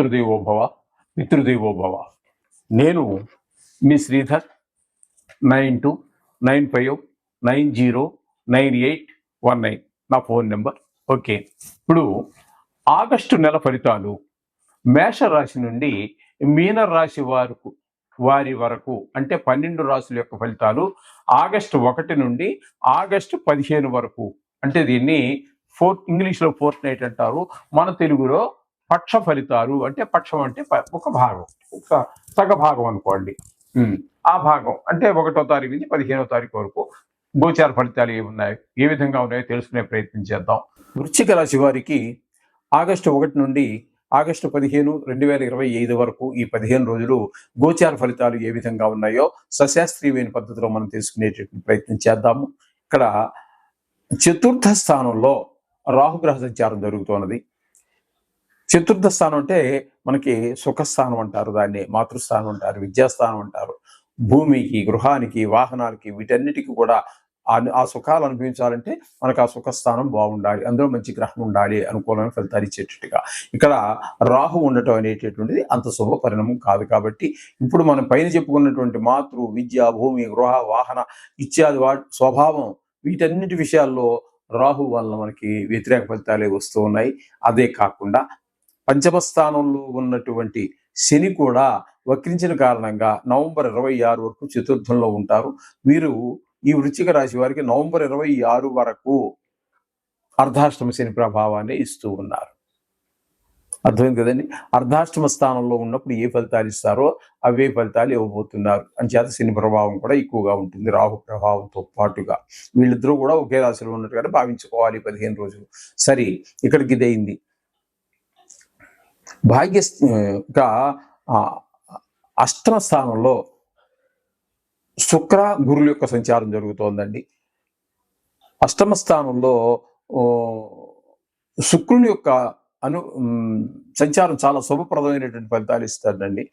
మాతృదేవోభవ పితృదేవోభవ. నేను మీ శ్రీధర్ 9295909819 నా phone number. Okay, ఇప్పుడు ఆగస్టు నెల ఫలితాలు మేషరాశి నుండి మీనరాశి వారి వరకు అంటే 12 రాశుల యొక్క ఫలితాలు ఆగస్టు 1 నుండి ఆగస్టు 15 వరకు. అంటే దీన్ని ఇంగ్లీష్లో ఫోర్త్ నైట్ అంటారు, మన తెలుగులో పక్ష ఫలితాలు. అంటే పక్షం అంటే ఒక భాగం, ఒక సగ భాగం అనుకోండి. ఆ భాగం అంటే 1వ తారీఖు నుంచి 15వ తారీఖు వరకు గోచార ఫలితాలు ఏ విధంగా ఉన్నాయో తెలుసుకునే ప్రయత్నం చేద్దాం. వృశ్చిక రాశి వారికి ఆగస్టు 1 నుండి ఆగస్టు 15, 2025 వరకు ఈ 15 రోజులు గోచార ఫలితాలు ఏ విధంగా ఉన్నాయో సశాస్త్రీయమైన పద్ధతిలో మనం తెలుసుకునేటటువంటి ప్రయత్నం చేద్దాము. ఇక్కడ చతుర్థ స్థానంలో రాహుగ్రహ సంచారం జరుగుతున్నది. చతుర్థ స్థానం అంటే మనకి సుఖస్థానం అంటారు, దాన్ని మాతృస్థానం అంటారు, విద్యాస్థానం అంటారు. భూమికి, గృహానికి, వాహనాలకి, వీటన్నిటికీ కూడా ఆ సుఖాలు అనుభవించాలంటే మనకు ఆ సుఖస్థానం బాగుండాలి, అందులో మంచి గ్రహం ఉండాలి, అనుకూలమైన ఫలితాలు ఇచ్చేటట్టుగా. ఇక్కడ రాహు ఉండటం అనేటటువంటిది అంత శుభ పరిణామం కాదు. కాబట్టి ఇప్పుడు మనం పైన చెప్పుకున్నటువంటి మాతృ, విద్య, భూమి, గృహ, వాహన ఇత్యాది స్వభావం, వీటన్నిటి విషయాల్లో రాహు వల్ల మనకి వ్యతిరేక ఫలితాలే వస్తూ ఉన్నాయి. అదే కాకుండా పంచమ స్థానంలో ఉన్నటువంటి శని కూడా వక్రించిన కారణంగా నవంబర్ 26 వరకు చతుర్థంలో ఉంటారు. వీరు ఈ వృశ్చిక రాశి వారికి నవంబర్ 26 వరకు అర్ధాష్టమ శని ప్రభావాన్ని ఇస్తూ ఉన్నారు. అర్థమైంది కదండి. అర్ధాష్టమ స్థానంలో ఉన్నప్పుడు ఏ ఫలితాలు ఇస్తారో అవే ఫలితాలు ఇవ్వబోతున్నారు. అంచేత శని ప్రభావం కూడా ఎక్కువగా ఉంటుంది రాహు ప్రభావంతో పాటుగా. వీళ్ళిద్దరూ కూడా ఒకే రాశిలో ఉన్నట్టుగానే భావించుకోవాలి 15 రోజులు. సరే, ఇక్కడికి ఇదైంది. భాగ్యగా అష్టమ స్థానంలో శుక్ర గురుల యొక్క సంచారం జరుగుతోందండి. అష్టమ స్థానంలో శుక్రుని యొక్క సంచారం చాలా శుభప్రదమైనటువంటి ఫలితాలు ఇస్తాడండి.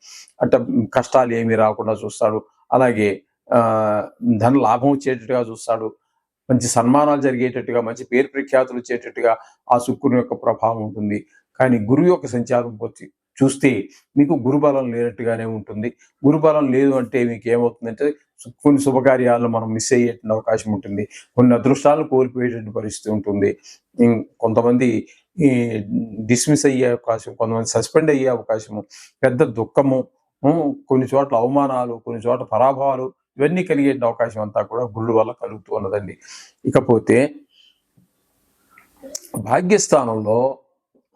అంటే కష్టాలు ఏమీ రాకుండా చూస్తాడు, అలాగే ధన లాభం వచ్చేటట్టుగా చూస్తాడు, మంచి సన్మానాలు జరిగేటట్టుగా, మంచి పేరు ప్రఖ్యాతులు వచ్చేటట్టుగా ఆ శుక్రుని యొక్క ప్రభావం ఉంటుంది. కానీ గురువు యొక్క సంచారం చూస్తే మీకు గురుబలం లేనట్టుగానే ఉంటుంది. గురుబలం లేదు అంటే మీకు ఏమవుతుందంటే కొన్ని శుభకార్యాలను మనం మిస్ అయ్యేటువంటి అవకాశం ఉంటుంది, కొన్ని అదృష్టాలను కోల్పోయేటువంటి పరిస్థితి ఉంటుంది, కొంతమంది డిస్మిస్ అయ్యే అవకాశం, కొంతమంది సస్పెండ్ అయ్యే అవకాశము, పెద్ద దుఃఖము, కొన్ని చోట్ల అవమానాలు, కొన్ని చోట్ల పరాభవాలు, ఇవన్నీ కలిగే అవకాశం అంతా కూడా గురుడు వల్ల కలుగుతూ ఉన్నదండి. ఇకపోతే భాగ్యస్థానంలో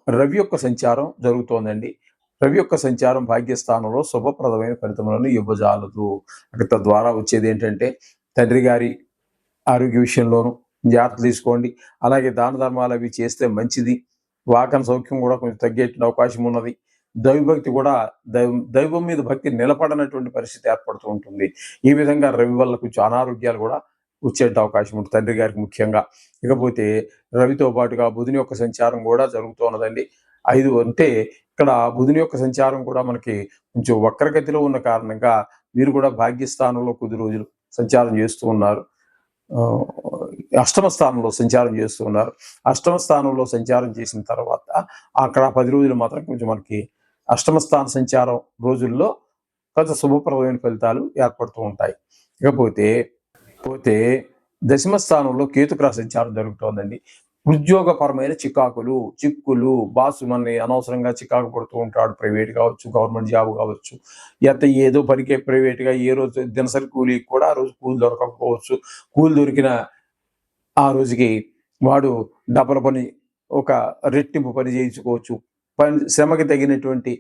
రవి యొక్క సంచారం జరుగుతోందండి. రవి యొక్క సంచారం భాగ్యస్థానంలో శుభప్రదమైన ఫలితములను ఇవ్వజాలదు. తద్వారా వచ్చేది ఏంటంటే తండ్రి గారి ఆరోగ్య విషయంలోనూ జాగ్రత్త తీసుకోండి. అలాగే దాన ధర్మాలు అవి చేస్తే మంచిది. వాకన సౌఖ్యం కూడా కొంచెం తగ్గేట అవకాశం ఉన్నది. దైవభక్తి కూడా దైవం మీద భక్తి నిలబడనటువంటి పరిస్థితి ఏర్పడుతూ ఉంటుంది. ఈ విధంగా రవి వల్ల కొంచెం అనారోగ్యాలు కూడా వచ్చే అవకాశం ఉంటుంది తండ్రి గారికి ముఖ్యంగా. ఇకపోతే రవితో పాటుగా బుధుని యొక్క సంచారం కూడా జరుగుతూ ఉన్నదండి. 5 అంటే ఇక్కడ బుధుని యొక్క సంచారం కూడా మనకి కొంచెం వక్రగతిలో ఉన్న కారణంగా వీరు కూడా భాగ్యస్థానంలో కొద్ది రోజులు సంచారం చేస్తూ ఉన్నారు. అష్టమ స్థానంలో సంచారం చేస్తూ ఉన్నారు. అష్టమ స్థానంలో సంచారం చేసిన తర్వాత అక్కడ 10 రోజులు మాత్రం కొంచెం మనకి అష్టమ స్థాన సంచారం రోజుల్లో కొంచెం శుభప్రదమైన ఫలితాలు ఏర్పడుతూ ఉంటాయి. ఇకపోతే దశమ స్థానంలో కేతుగ్రహ సంచారం జరుగుతోందండి. ఉద్యోగపరమైన చిక్కులు, బాసు మనని అనవసరంగా చికాకు పడుతూ ఉంటాడు. ప్రైవేట్ కావచ్చు, గవర్నమెంట్ జాబ్ కావచ్చు, ఏదో పనికే ప్రైవేట్గా ఏ రోజు దినసరి కూలీకి కూడా ఆ రోజు కూలి దొరకకపోవచ్చు. కూలి దొరికిన ఆ రోజుకి వాడు డబల్ పని, ఒక రెట్టింపు పని చేయించుకోవచ్చు. శ్రమకి తగినటువంటి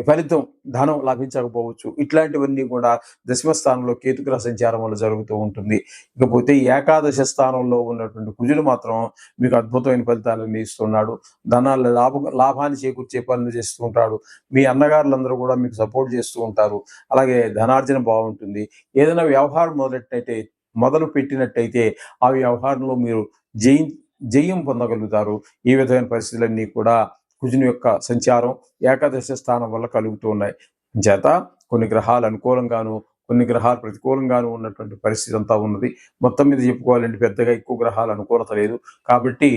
ఫలితం, ధనం లభించకపోవచ్చు. ఇట్లాంటివన్నీ కూడా దశమ స్థానంలో కేతుగ్రహ సంచారం వల్ల జరుగుతూ ఉంటుంది. ఇకపోతే ఏకాదశ స్థానంలో ఉన్నటువంటి కుజుడు మాత్రం మీకు అద్భుతమైన ఫలితాలన్నీ ఇస్తున్నాడు. ధనాల లాభాన్ని చేకూర్చే పనులు చేస్తూ ఉంటాడు. మీ అన్నగారులందరూ కూడా మీకు సపోర్ట్ చేస్తూ ఉంటారు. అలాగే ధనార్జన బాగుంటుంది. ఏదైనా వ్యవహారం మొదలు పెట్టినట్టయితే ఆ వ్యవహారంలో మీరు జయం పొందగలుగుతారు. ఈ విధమైన పరిస్థితులన్నీ కూడా కుజుని యొక్క సంచారం ఏకాదశ స్థానం వల్ల కలుగుతూ ఉన్నాయి. చేత కొన్ని గ్రహాలు అనుకూలంగాను, కొన్ని గ్రహాలు ప్రతికూలంగాను ఉన్నటువంటి పరిస్థితి అంతా ఉన్నది. మొత్తం మీద చెప్పుకోవాలంటే పెద్దగా ఎక్కువ గ్రహాలు అనుకూలత లేదు. కాబట్టి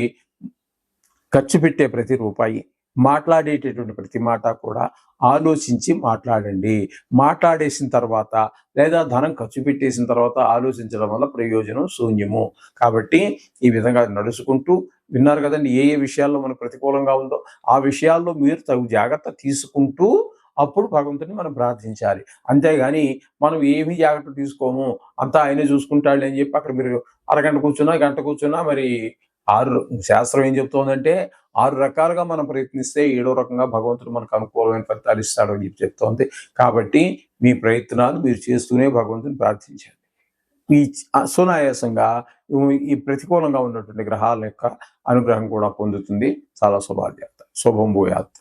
ఖర్చు పెట్టే ప్రతి రూపాయి మాట్లాడేటటువంటి ప్రతి మాట కూడా ఆలోచించి మాట్లాడండి. మాట్లాడేసిన తర్వాత లేదా ధనం ఖర్చు పెట్టేసిన తర్వాత ఆలోచించడం వల్ల ప్రయోజనం శూన్యము. కాబట్టి ఈ విధంగా నడుచుకుంటూ విన్నారు కదండి, ఏ ఏ విషయాల్లో మనకు ప్రతికూలంగా ఉందో ఆ విషయాల్లో మీరు తగు జాగ్రత్త తీసుకుంటూ అప్పుడు భగవంతుని మనం ప్రార్థించాలి. అంతేగాని మనం ఏమీ జాగ్రత్త తీసుకోము, అంతా ఆయనే చూసుకుంటాడు అని చెప్పి అక్కడ మీరు అరగంట కూర్చున్నా, గంట కూర్చున్నా మరి శాస్త్రం ఏం చెప్తోందంటే 6 రకాలుగా మనం ప్రయత్నిస్తే 7వ రకంగా భగవంతుడు మనకు అనుకూలమైన ఫలితాలు ఇస్తాడు అని చెప్పి చెప్తోంది. కాబట్టి మీ ప్రయత్నాలు మీరు చేస్తూనే భగవంతుని ప్రార్థించండి. ఈ సునాయాసంగా ఈ ప్రతికూలంగా ఉన్నటువంటి గ్రహాల యొక్క అనుగ్రహం కూడా పొందుతుంది. చాలా శుభం భూయాత్.